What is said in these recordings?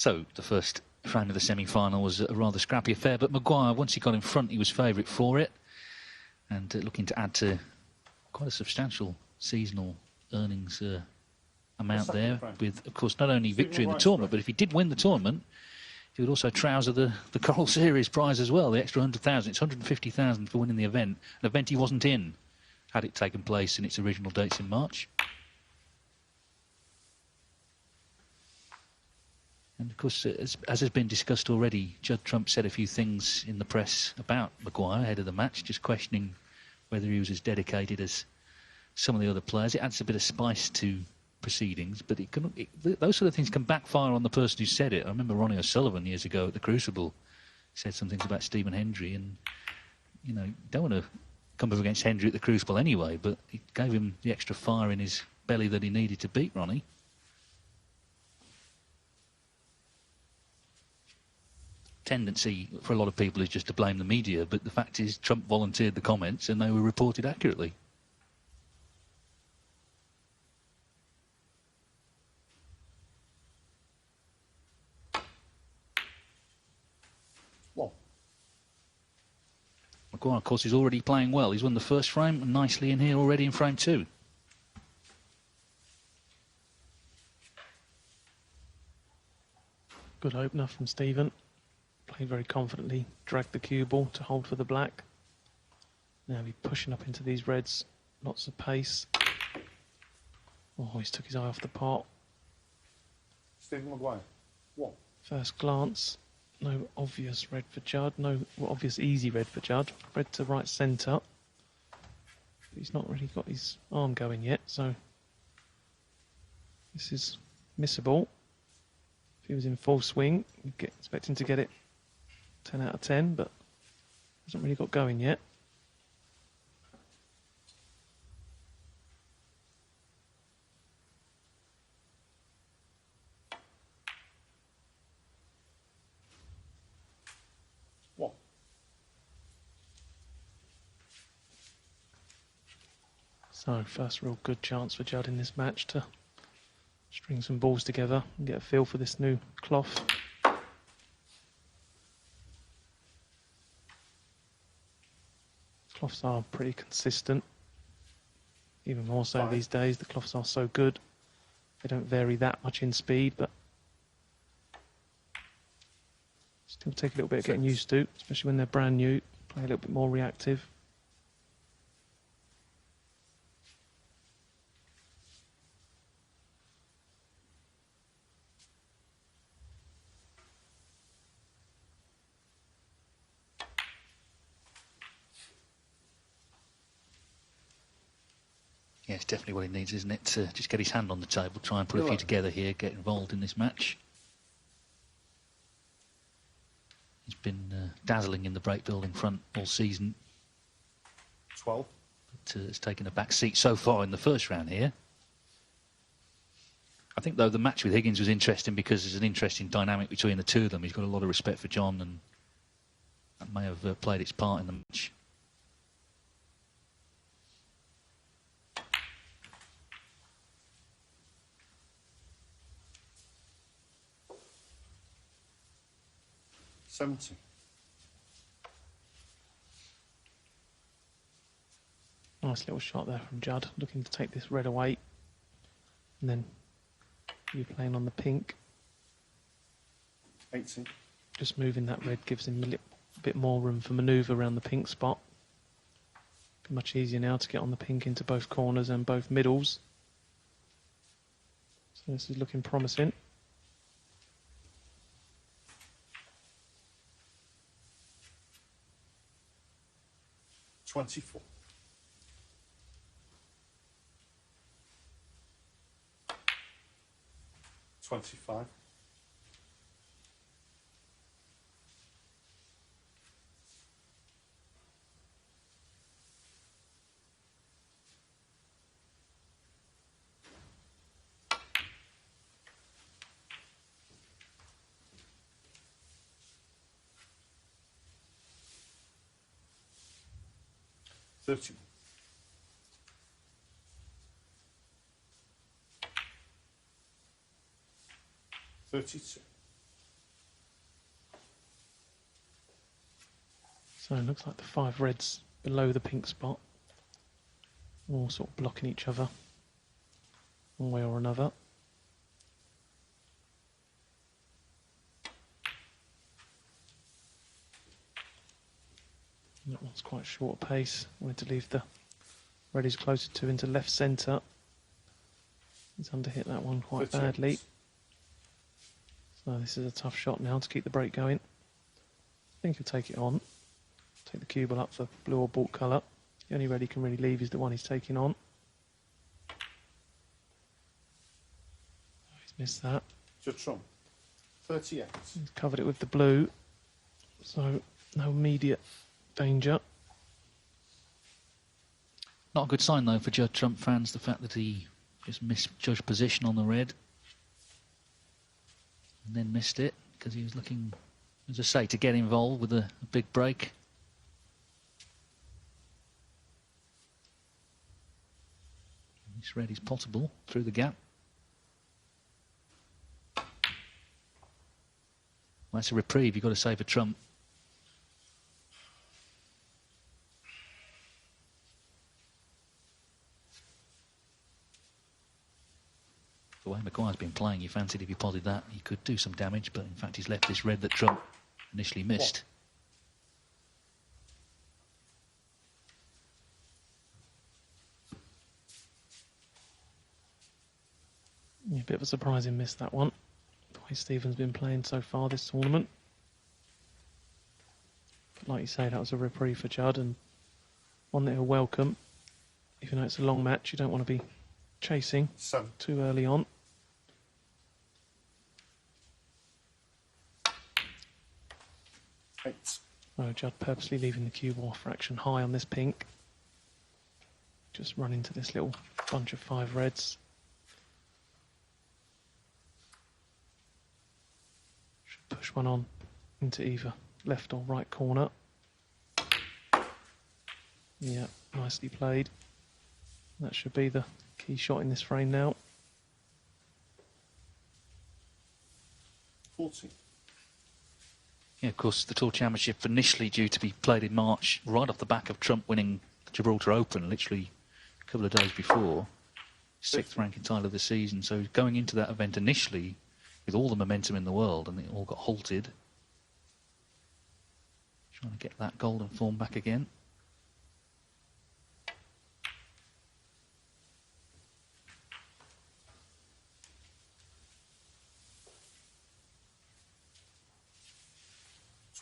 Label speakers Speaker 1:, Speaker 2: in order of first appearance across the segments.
Speaker 1: So the first round of the semi-final was a rather scrappy affair, but Maguire, once he got in front, he was favourite for it, and looking to add to quite a substantial seasonal earnings amount there, with, of course, not only victory in the tournament, but if he did win the tournament, he would also trouser the Coral Series prize as well, the extra 100,000. It's 150,000 for winning the event, an event he wasn't in, had it taken place in its original dates in March. And of course, as has been discussed already, Judd Trump said a few things in the press about Maguire ahead of the match, just questioning whether he was as dedicated as some of the other players. It adds a bit of spice to proceedings, but those sort of things can backfire on the person who said it. I remember Ronnie O'Sullivan years ago at the Crucible said some things about Stephen Hendry, and you know, don't want to come up against Hendry at the Crucible anyway, but it gave him the extra fire in his belly that he needed to beat Ronnie. Tendency for a lot of people is just to blame the media, but the fact is Trump volunteered the comments and they were reported accurately.
Speaker 2: Well,
Speaker 1: Maguire, of course, is already playing well. He's won the first frame and nicely in here already in frame 2.
Speaker 3: Good opener from Stephen. Played very confidently, dragged the cue ball to hold for the black. Now he's pushing up into these reds, lots of pace. Oh, he's took his eye off the pot.
Speaker 2: Stephen Maguire. What?
Speaker 3: First glance, no obvious red for Judd, no obvious easy red for Judd. Red to right centre. But he's not really got his arm going yet, so this is missable. If he was in full swing, you'd expect him to get it 10 out of 10, but hasn't really got going yet.
Speaker 2: What?
Speaker 3: So, first real good chance for Judd in this match to string some balls together and get a feel for this new cloth. Cloths are pretty consistent, even more so these days. The cloths are so good, they don't vary that much in speed, but still take a little bit of getting used to, especially when they're brand new, play a little bit more reactive.
Speaker 1: Yeah, it's definitely what he needs, isn't it? To just get his hand on the table, try and put a few together here, get involved in this match. He's been dazzling in the break building front all season.
Speaker 2: 12.
Speaker 1: But it's taken a back seat so far in the first round here. I think, though, the match with Higgins was interesting because there's an interesting dynamic between the two of them. He's got a lot of respect for John, and that may have played its part in the match.
Speaker 3: Nice little shot there from Judd, looking to take this red away. And then you playing on the pink.
Speaker 2: 18.
Speaker 3: Just moving that red gives him a little bit more room for manoeuvre around the pink spot. Be much easier now to get on the pink into both corners and both middles. So this is looking promising.
Speaker 2: 24. 25. 30. 32.
Speaker 3: So it looks like the 5 reds below the pink spot, all sort of blocking each other one way or another. That one's quite short pace. Wanted to leave the reddies closer to into left centre. He's underhit that one quite
Speaker 2: 38.
Speaker 3: badly. So this is a tough shot now to keep the break going. I think he'll take it on. Take the cue ball up for blue or baulk colour. The only red he can really leave is the one he's taking on. Oh, he's missed that.
Speaker 2: Judge Trump. 38.
Speaker 3: He's covered it with the blue. So no immediate danger.
Speaker 1: Not a good sign, though, for Judd Trump fans, the fact that he just misjudged position on the red and then missed it because he was looking, as I say, to get involved with a big break. This red is potable through the gap. Well, that's a reprieve you've got to say for Trump. The way Maguire's been playing, you fancied if he potted that, he could do some damage, but in fact he's left this red that Trump initially missed.
Speaker 3: Yeah, a bit of a surprising miss, that one. The way Stephen's been playing so far this tournament. But like you say, that was a reprieve for Judd and one that he'll welcome. Even though it's a long match, you don't want to be chasing
Speaker 2: 7.
Speaker 3: too early on.
Speaker 2: Eight.
Speaker 3: Oh, Judd purposely leaving the cue ball fraction high on this pink. Just run into this little bunch of 5 reds. Should push one on into either left or right corner. Yeah, nicely played. That should be the key shot in this frame now.
Speaker 2: 40.
Speaker 1: Yeah, of course, the Tour Championship initially due to be played in March, right off the back of Trump winning the Gibraltar Open, literally a couple of days before, 6th ranking title of the season. So going into that event initially with all the momentum in the world, and it all got halted. Trying to get that golden form back again.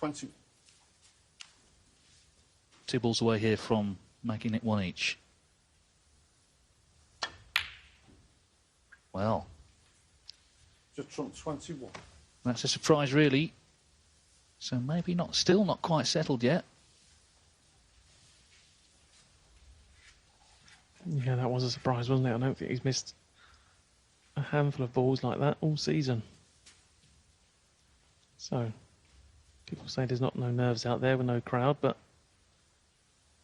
Speaker 2: $20.
Speaker 1: 2 balls away here from making it 1 each. Well,
Speaker 2: Judge Trump. 21.
Speaker 1: that's a surprise, really. So maybe not, still not quite settled yet.
Speaker 3: Yeah, that was a surprise, wasn't it? I don't think he's missed a handful of balls like that all season. So, people say there's no nerves out there with no crowd, but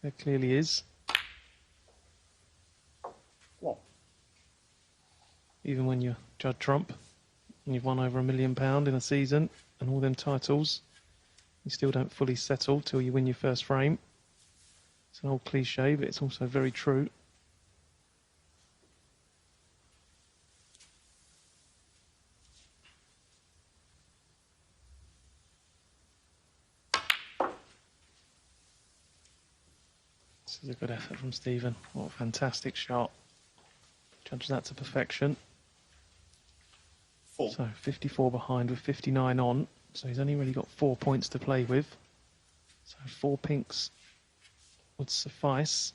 Speaker 3: there clearly is.
Speaker 2: 1.
Speaker 3: Even when you're Judd Trump and you've won over £1 million in a season and all them titles, you still don't fully settle till you win your first frame. It's an old cliche, but it's also very true. This is a good effort from Stephen. What a fantastic shot. Judges that to perfection.
Speaker 2: 4.
Speaker 3: So 54 behind with 59 on. So he's only really got 4 points to play with. So 4 pinks would suffice.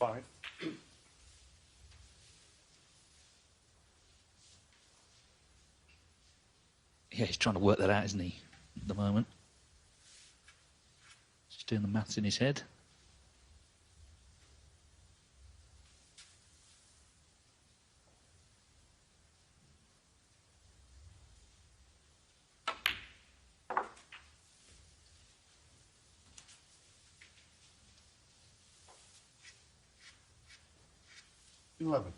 Speaker 2: $5.
Speaker 1: Yeah, he's trying to work that out, isn't he, at the moment? Just doing the maths in his head.
Speaker 2: 11.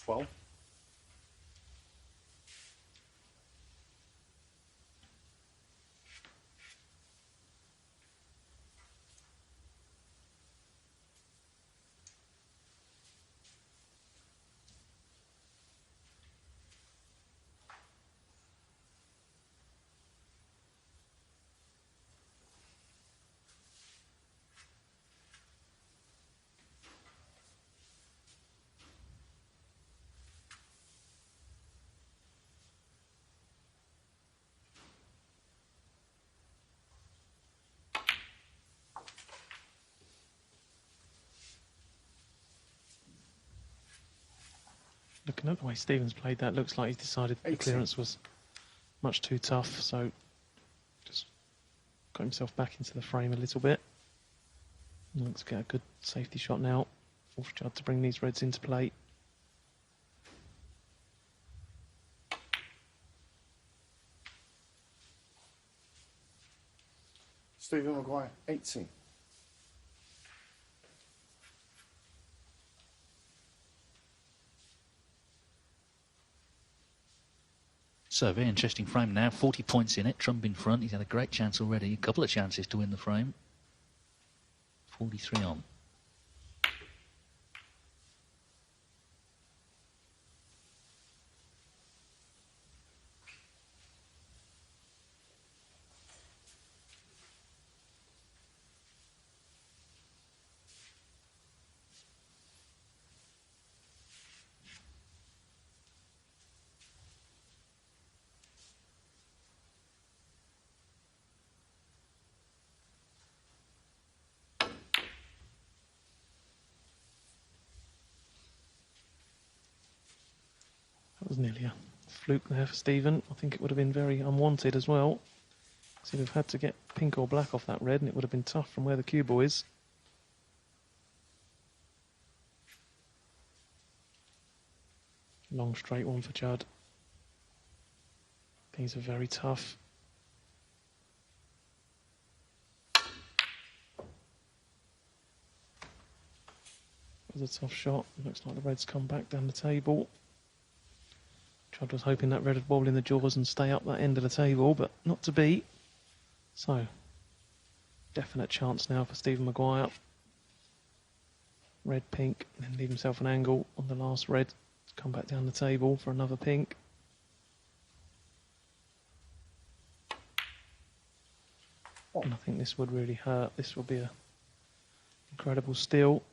Speaker 2: $12.
Speaker 3: Looking at the way Stevens played that, looks like he's decided the
Speaker 2: 18.
Speaker 3: clearance was much too tough, so just got himself back into the frame a little bit. And let's get a good safety shot now. Force Judd to bring these reds into play.
Speaker 2: Stephen Maguire, 18.
Speaker 1: So, very interesting frame now. 40 points in it. Trump in front. He's had a great chance already. A couple of chances to win the frame. 43 on.
Speaker 3: That was nearly a fluke there for Stephen. I think it would have been very unwanted as well. So he'd have had to get pink or black off that red, and it would have been tough from where the cue ball is. Long straight one for Judd. These are very tough. It was a tough shot. Looks like the reds come back down the table. Judd was hoping that red would wobble in the jaws and stay up that end of the table, but not to be. So, definite chance now for Stephen Maguire. Red, pink, and then leave himself an angle on the last red to come back down the table for another pink. And I think this would really hurt. This will be an incredible steal.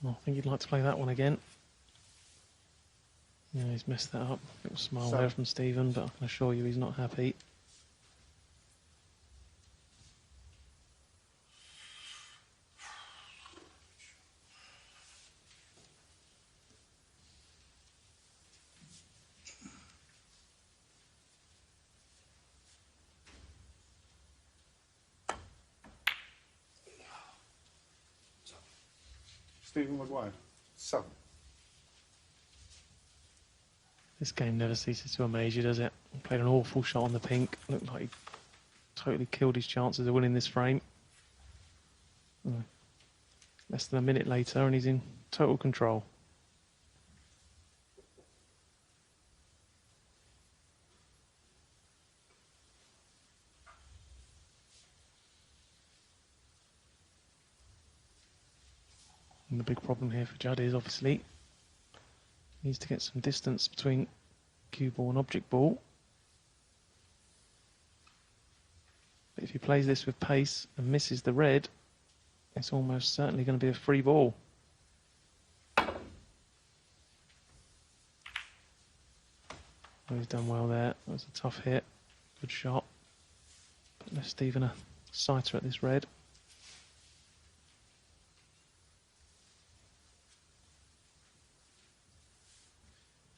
Speaker 3: I think he'd like to play that one again. Yeah, he's messed that up. Little smile there from Stephen, but I can assure you he's not happy.
Speaker 2: Stephen Maguire, 7.
Speaker 3: This game never ceases to amaze you, does it? He played an awful shot on the pink. Looked like he totally killed his chances of winning this frame. Less than a minute later and he's in total control. And the big problem here for Judd is obviously he needs to get some distance between cue ball and object ball. But if he plays this with pace and misses the red, it's almost certainly going to be a free ball. Oh, he's done well there. That was a tough hit. Good shot. But left Stephen a sighter at this red.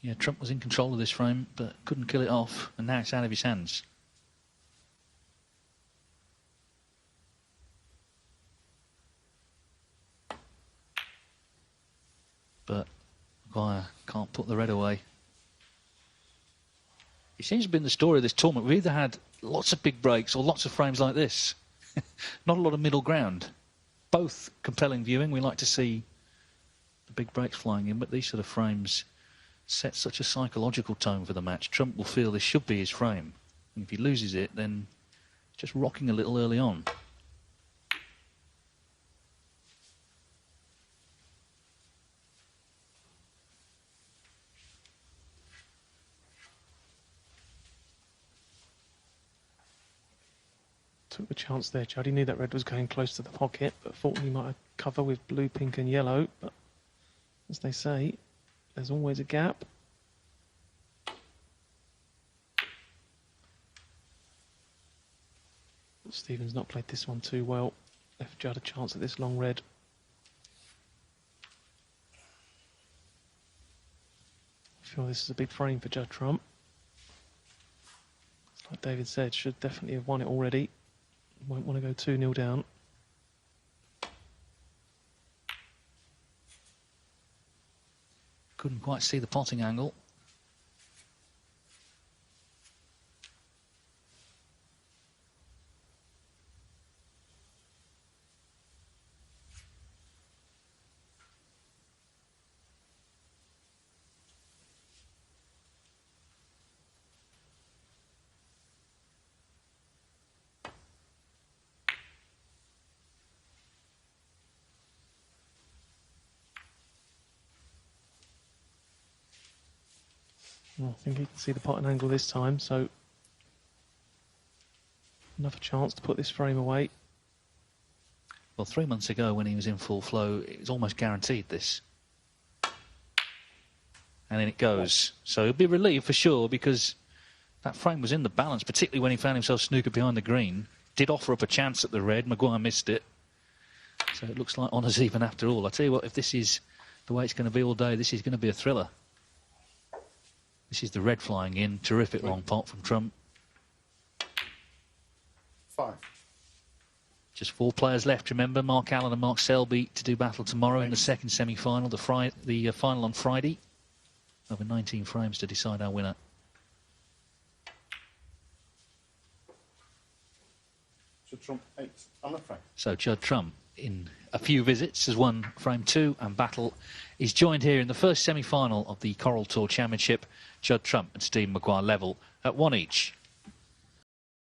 Speaker 1: Yeah, Trump was in control of this frame, but couldn't kill it off, and now it's out of his hands. But Maguire can't put the red away. It seems to have been the story of this tournament. We've either had lots of big breaks or lots of frames like this. Not a lot of middle ground. Both compelling viewing. We like to see the big breaks flying in, but these sort of frames set such a psychological tone for the match. Trump will feel this should be his frame. And if he loses it, then just rocking a little early on.
Speaker 3: Took the chance there, Judd. He knew that red was going close to the pocket, but thought he might have cover with blue, pink and yellow. But as they say, there's always a gap. Stephen's not played this one too well. Left Judd a chance at this long red. I feel this is a big frame for Judd Trump. Like David said, should definitely have won it already. Won't want to go 2-0 down.
Speaker 1: Couldn't quite see the potting angle.
Speaker 3: I think he can see the potting angle this time, so another chance to put this frame away.
Speaker 1: Well, 3 months ago when he was in full flow, it was almost guaranteed this. And then it goes. So he'll be relieved for sure, because that frame was in the balance, particularly when he found himself snookered behind the green. Did offer up a chance at the red. Maguire missed it. So it looks like honours even after all. I tell you what, if this is the way it's going to be all day, this is going to be a thriller. This is the red flying in. Terrific long pot from Trump.
Speaker 2: 5.
Speaker 1: Just 4 players left, remember. Mark Allen and Mark Selby to do battle tomorrow in the second semi-final. The final on Friday. Over 19 frames to decide our winner.
Speaker 2: So Trump 8 on the frame.
Speaker 1: So Judd Trump, in a few visits, has won frame 2, and battle is joined here in the first semi-final of the Coral Tour Championship. Judd Trump and Steve Maguire level at 1 each.